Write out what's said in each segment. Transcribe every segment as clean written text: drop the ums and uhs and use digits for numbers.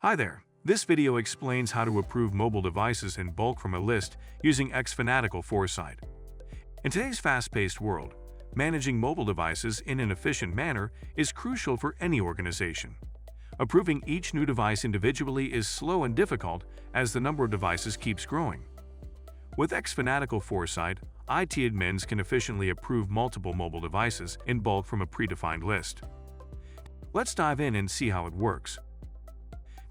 Hi there. This video explains how to approve mobile devices in bulk from a list using xFanatical Foresight. In today's fast-paced world, managing mobile devices in an efficient manner is crucial for any organization. Approving each new device individually is slow and difficult as the number of devices keeps growing. With xFanatical Foresight, IT admins can efficiently approve multiple mobile devices in bulk from a predefined list. Let's dive in and see how it works.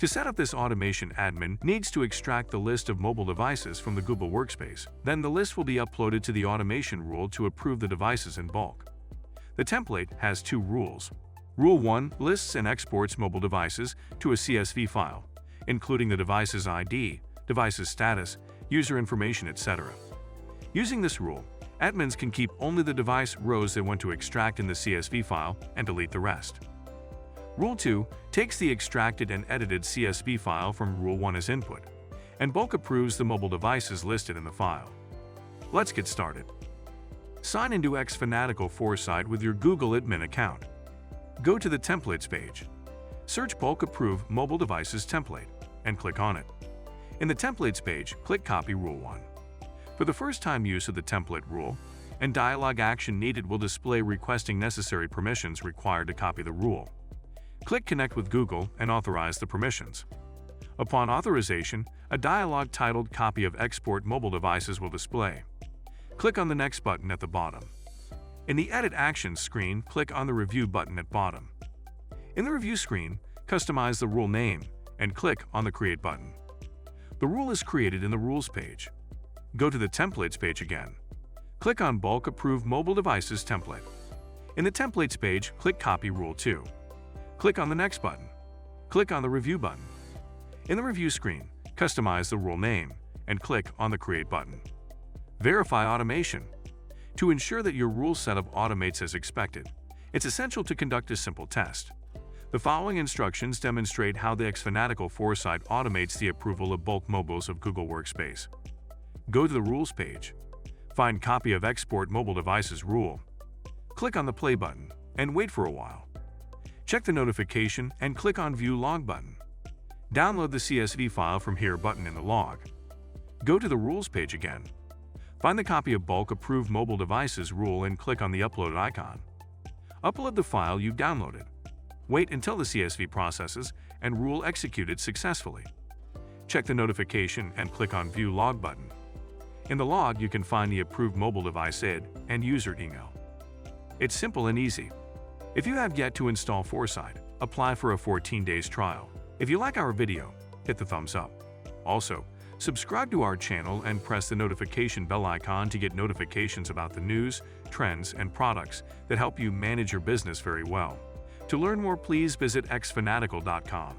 To set up this automation, admin needs to extract the list of mobile devices from the Google Workspace. Then the list will be uploaded to the automation rule to approve the devices in bulk. The template has two rules. Rule 1 lists and exports mobile devices to a CSV file, including the device's ID, device's status, user information, etc. Using this rule, admins can keep only the device rows they want to extract in the CSV file and delete the rest. Rule 2 takes the extracted and edited CSV file from Rule 1 as input, and bulk approves the mobile devices listed in the file. Let's get started. Sign into xFanatical Foresight with your Google admin account. Go to the Templates page. Search Bulk Approve Mobile Devices Template, and click on it. In the Templates page, click Copy Rule 1. For the first-time use of the template rule, and dialog action needed will display requesting necessary permissions required to copy the rule. Click Connect with Google and authorize the permissions. Upon authorization, a dialog titled Copy of Export Mobile Devices will display. Click on the Next button at the bottom. In the Edit Actions screen, click on the Review button at bottom. In the Review screen, customize the rule name and click on the Create button. The rule is created in the Rules page. Go to the Templates page again. Click on Bulk Approve Mobile Devices Template. In the Templates page, click Copy Rule 2. Click on the Next button. Click on the Review button. In the Review screen, customize the rule name and click on the Create button. Verify automation. To ensure that your rule setup automates as expected, it's essential to conduct a simple test. The following instructions demonstrate how the xFanatical Foresight automates the approval of bulk mobiles of Google Workspace. Go to the Rules page. Find Copy of Export Mobile Devices rule. Click on the Play button and wait for a while. Check the notification and click on View Log button. Download the CSV file from Here button in the log. Go to the Rules page again. Find the Copy of Bulk Approved Mobile Devices rule and click on the Upload icon. Upload the file you downloaded. Wait until the CSV processes and rule executed successfully. Check the notification and click on View Log button. In the log, you can find the approved mobile device ID and user email. It's simple and easy. If you have yet to install Foresight, apply for a 14 days trial. If you like our video, hit the thumbs up. Also, subscribe to our channel and press the notification bell icon to get notifications about the news, trends, and products that help you manage your business very well. To learn more, please visit xfanatical.com.